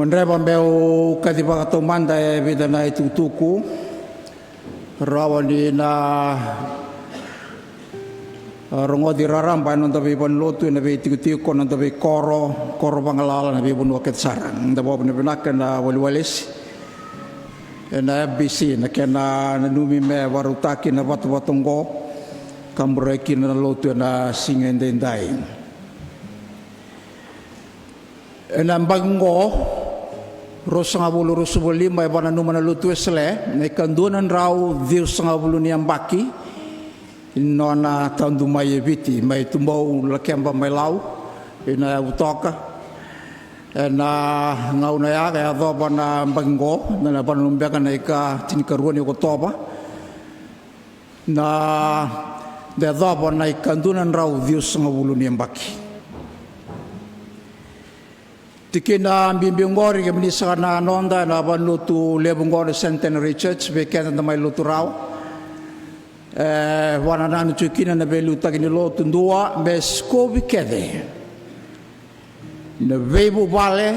Penreba meu kadibakato manda e vida na itutuku rawani na rongo di raramba non tabi ban lotu na be tiku non tabi koro bangalala na be bun waket sarang da bob ne benakan na walwalis na FBC na kena numi me warutaki na watu-watungo kambreki na lotu na singendendai na bango Rosanga bulu rusubuli mai bana numana lutu esle ne kandunan rau vir sanga bulu niam baki nona tandu mai eviti mai tumbau lakemba mai lau ina utoka na ngau na ya ga do bana bango na bana lumbeka na ka tinkaruani ko toba na de do bana kandunan rau vir sanga bulu niam baki Tikina bimbingori ke minisa na nonda na ban lutu lebungori Centenary Church be kena na mai lutu rau wana na tukina na be luta kini lutu ndua be skobi kede na bebo vale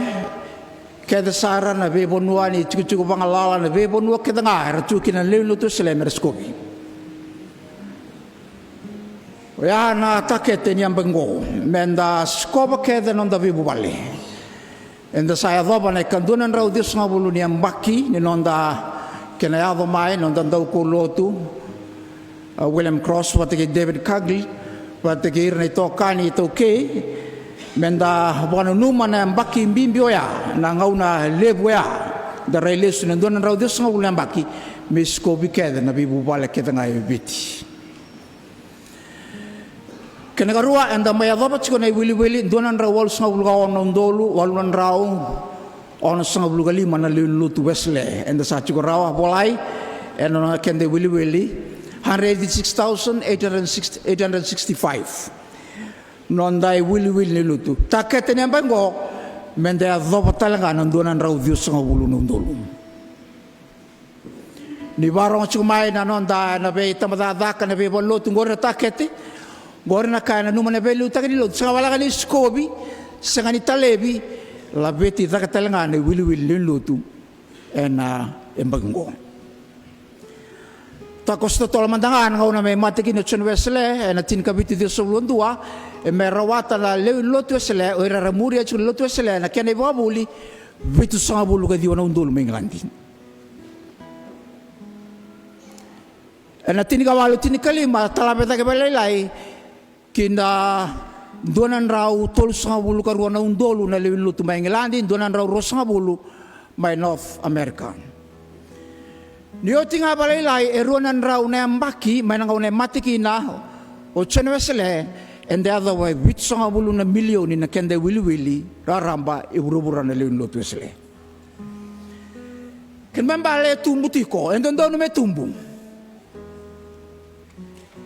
kede sara na bebo nuani tuku bangalala na bebo nuwa kede ngar tukina le lutu selemer skobi ya na takete ni ambengo menda skoba kede nonda bebo vale Enda saya doba na kandunan rau dis nga bulu ni ambaki ni nonda kenayado mai nonda daw ko lotu William Cross watiki David Cagley watiki irna ito kani ito ke menda wano numa na ambaki mbimbio ya na ngau na lebu ya da railesu na donan rau dis nga bulu ni ambaki misko bikeda na bibu bala kita nga ibiti Kenagarua anda maya doba chiko na wili donan ra wal sanga bulu gawan ndolu walunan rau on sanga bulu gali mana lutu wesle anda sa chiko rawa bolai and on kende wili 186,865 non dai wili ni lutu takete ne bango mende doba talanga nan donan rau dio sanga bulu ndolu ni barong chiko mai na non da na be tamada daka na be lutu ngora takete Gorna kana numa na belu takani lot sa wala kani skobi sa kani talebi la beti takatalanga ne wili lutu ena embango ta kosto tol mandangan ngau na me matiki no chen wesle ena tin kabiti de sobulon dua e me rawata la le lotu wesle o era ramuri chu lotu wesle na kene babuli bitu sa bulu ka diwana undul mengandi ena tin kawalu tin kalima talabeta ke belai Kina donan rau tol sanga bulu karuana undolu na lewilu tu mai Ngelandi donan rau rosanga bulu mai North America. Nio tinga balai lai eruanan rau na ambaki mai nangau na matiki na o chenwesele and the other way wit sanga bulu na milioni na kende wili raramba iburubura na lewilu tu esele. Ken membale tumbu tiko endondo no me tumbu.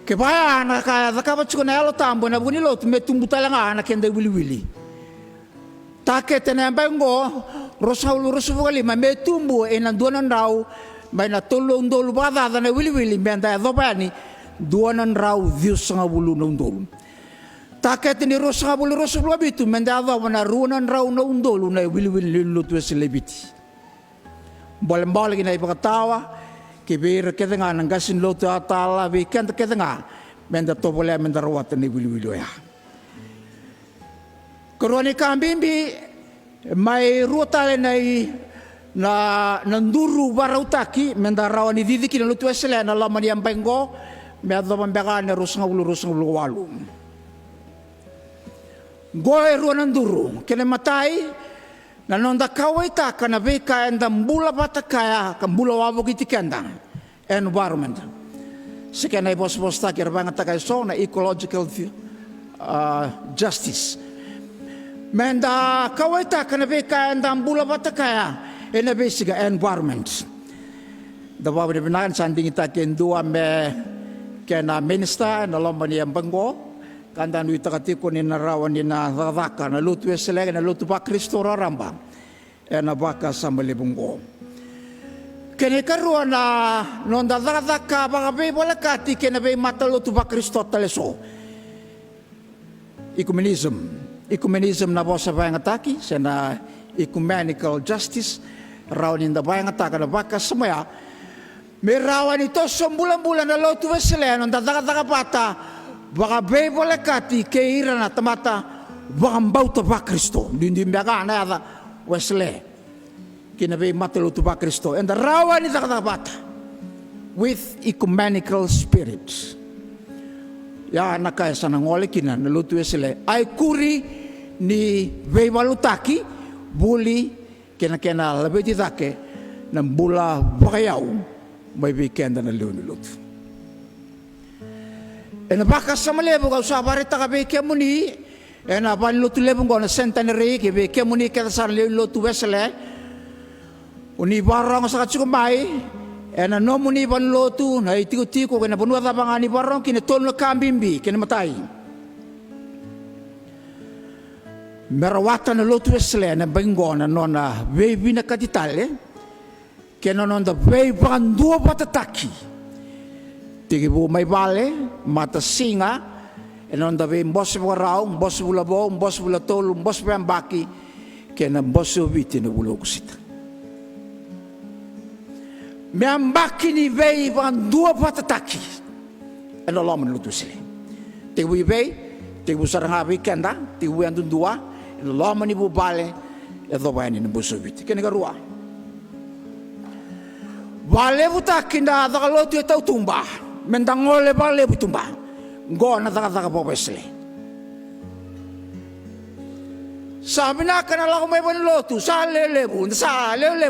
Kebaya na kaya zakaba chiko na elo tambo na buni lot me tumbu talanga na kende wili takete na bango rosaulu rosugali ma me tumbu e na donan rau mai na tolo ndolu bada na wili menda dobani donan rau viusanga bulu na ndolu takete ni rosanga bulu rosulu bitu menda do na runan rau na ndolu na wili lutu selebiti bolembal gina ipakatawa Kibir kedenga nanggasin lotu atala bi kenta kedenga menda tobole menda rawat ni wili ya. Koroni kambimbi mai ruotale nai na nanduru barautaki menda rawani didiki na lotu esele na lamani ambengo me ado bambega na rusanga ulu walu. Goe ruananduru kene matai na nonda kawaita kana beka enda mbula batakaya kambula wabo kitikenda environment sekena bos taki rabanga takai so na ecological justice menda kawaita kana beka enda mbula batakaya ena besiga environment da wabo de benan sanding itaken dua me kena minister na lombani ambango kanda nui takatiko ni narawan ni na raraka na lutu esele na lutu pa Kristo raramba e na baka sambalibungo kene karua na nonda raraka baka be bola kati kene be mata lutu pa Kristo teleso ecumenism na bosa vai ngataki sena ecumenical justice, rawan inda bayang ataka na baka semaya, may rawan ito bulan-bulan na lotu wesele, nung tataka pata, baka bebole kati, keira na tamata, baka mbauta ba Kristo, hindi mbaka na yata wesele, kinabay mata lotu ba Kristo, and the rawan ita pata, with ecumenical spirits. Ya nakaya sa nangole kina na lotu wesele, ay kuri ni beibalutaki, buli kena lebih ditake ng bula bakayaw may weekend na lunulut. E nabakas sa malebo ka usabari takabe kaya muni e na panlutu lebong ko na centenary kaya kaya muni kaya sa lunulut wesele uni barang sa katsukumay e na no muni panlutu na itiko-tiko kaya na punwa tabang ani barang kina tolong kambimbi kina matay. Merawatan na lotu wesele na bengona nona baby na katitale kaya non da baby pandua patataki tigi bu may bale mata singa e non da baby mbos warao mbos bulabo mbos bulatol mbos bambaki kaya na mbos ubiti na bulog sita miambaki ni baby pandua patataki e no laman lotu wesele tigi bu baby tigi bu sarangabi kenda tigi bu andun dua lama ni bubale e dobani ni busubiti kene garua bale butakinda dakalotu tau tumba mendangole bale butumba ngona taka popesle sabi na kana la ko may banlotu sa lelebu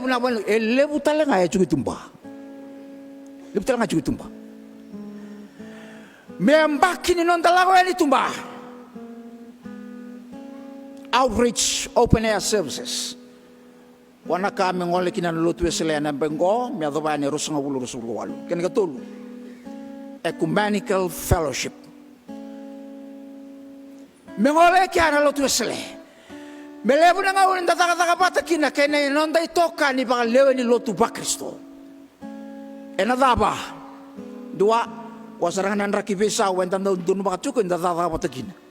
na ban elebu talaga e chugitumba lebu talaga chugitumba membaki ni non dalago ni tumba. Outreach open air services. Wana kami ngole kina lutu wesele na bengo mi adobani rusanga bulu walu. Kene katulu. Ecumenical fellowship. Mengole kina lutu wesele. Melebu na ngawin tataka pata kina kene nonda itoka ni baka lewe ni lutu ba Kristo. Enadaba. Dua wasarangan rakibisa wentan dunu baka cukuin tataka pata kina.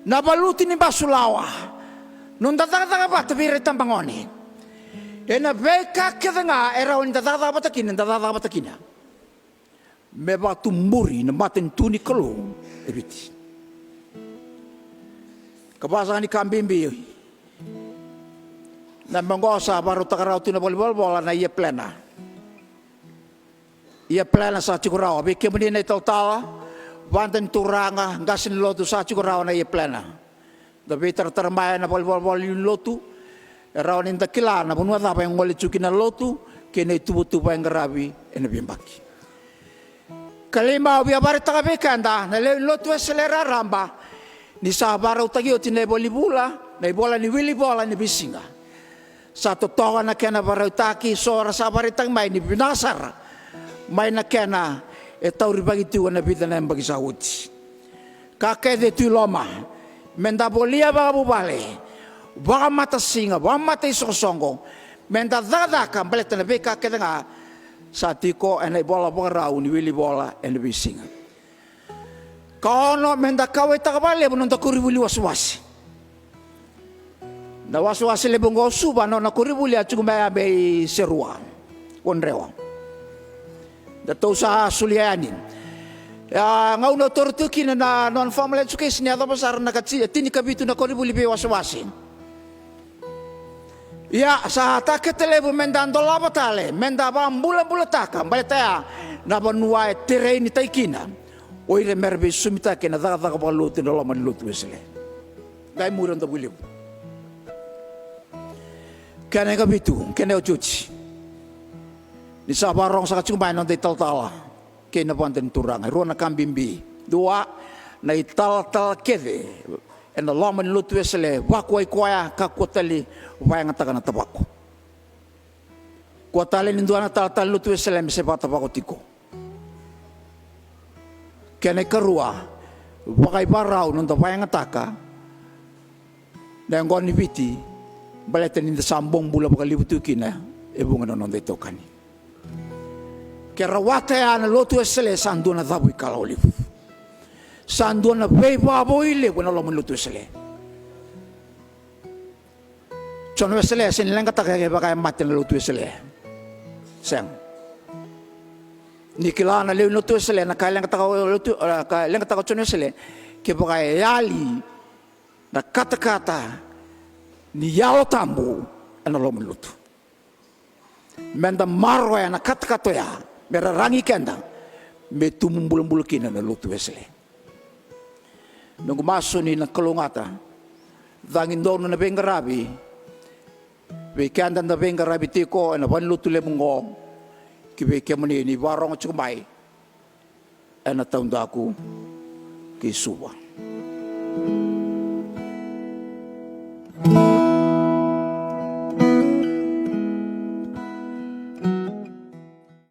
Nabaluti ni basulawa nung tataka pa tabiri tambangoni e na beka keda nga era on tataka pa takina me ba tumburi na maten tuni kalo ebiti kabasa ni kambimbi na mangosa baru takarau tuna bola na ia plena sa cikurau beke menina tal Banten turanga ngasin lotu sa raw na plana. Dabi termaya na bol yung lotu. Raw ninda kila na bunwa pa yung wali chuki na lotu kina tubutu pa yung garabi na bimbaki. Kalima biyabari takabe kanda na lotu eselera ramba ni sa baraw tagyo tineboli bula na ibola ni Willy bola ni bisinga. Sa totoga na kena baraw taki sora sa baritang may ni binasar may na kena e tauri bagi tu na bida na bagi sauti kake de tu loma menda bolia ba bubale ba mata singa ba mata isosongo menda dada ka baleta na be kake nga sa tiko ena bola bola ni Willy bola ena bisinga kono menda kawe ta bale bunon ta kuribuli waswasi na waswasi le bongo suba no na kuribuli achumba be serua onrewa dato sa sulianin ngau no tortuki na non formal education ya pasar na katsi tini kabitu na koribuli be waswasin ya sa taketele bu mendando labatale mendaba mbula taka baleta na banua terreni taikina oire merbe sumita ke na daga baluti no laman lutu wesele dai muran da buliu kene kabitu kene ojuchi ni sabarong sa kacumay nang tal kena banten turang ruana kambimbi dua na ital kede en laman lutu wesele wakwai kwaya kakotali wayang takana tabako kotali ninduana tal lutu wesele mese tabako tiko kene karua wakai barau nang wayang taka dan goni biti baleten inda sambong bula bakalibutu kina ebunga non tokani kerawata ya na lotu esele sanduna dhabu ikalaolivu sanduna beba boile kuna lo lutu esele Chono Wesley sinilang kata kaya baka mati na lutu Wesley. Sang. Nikila na lutu Wesley na kailang kata lutu kailang kata Chono Wesley kaya baka yali na kata-kata ni yalo tambu ana lo lutu. Menda marwa ya na kata-kata ya mera rangi kenda me tumumbul-bul kina na lutu Wesley. Nung maso ni na kalungata dangin dono na bengarabi weekend na bengarabi tiko na panlutu le mungo kibe kemani ni warong chukumai ana taundaku kisuwa.